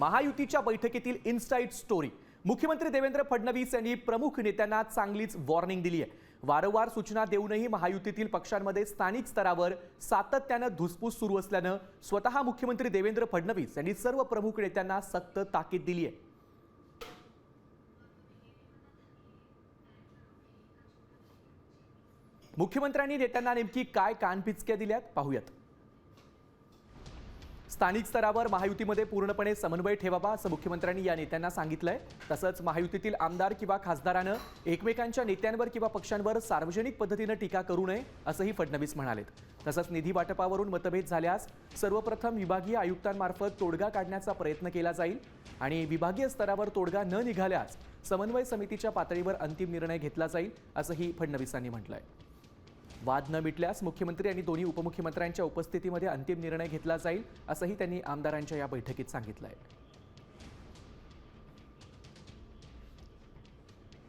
महायुतीच्या बैठकीतील inside story. मुख्यमंत्री देवेंद्र फडणवीस यांनी प्रमुख नेत्यांना चांगलीच वॉर्निंग दिली आहे। वारंवार सूचना देऊनही महायुतीतील पक्षांमध्ये स्थानिक स्तरावर सातत्याने धुसफूस सुरू असल्याने स्वतः मुख्यमंत्री देवेंद्र फडणवीस यांनी सर्व प्रमुख नेत्यांना सक्त ताकीद दिली आहे। मुख्यमंत्र्यांनी नेत्यांना नेमकी काय कानपिचक्या दिल्यात पाहूयात। स्थानिक स्तरावर महायुतीमध्ये पूर्णपणे समन्वय ठेवावा असं मुख्यमंत्र्यांनी या नेत्यांना सांगितलंय। तसंच महायुतीतील आमदार किंवा खासदारांना एकमेकांच्या नेत्यांवर किंवा पक्षांवर सार्वजनिक पद्धतीने टीका करू नये असंही फडणवीस म्हणालेत। तसंच निधी वाटपावरून मतभेद झाल्यास सर्वप्रथम विभागीय आयुक्तांमार्फत तोडगा काढण्याचा प्रयत्न केला जाईल आणि विभागीय स्तरावर तोडगा न निघाल्यास समन्वय समितीच्या पातळीवर अंतिम निर्णय घेतला जाईल असंही फडणवीसांनी म्हटलंय। वाद न मिटल्यास मुख्यमंत्री आणि दोन्ही उपमुख्यमंत्र्यांच्या उपस्थितीमध्ये अंतिम निर्णय घेतला जाईल असंही त्यांनी आमदारांच्या या बैठकीत सांगितलंय।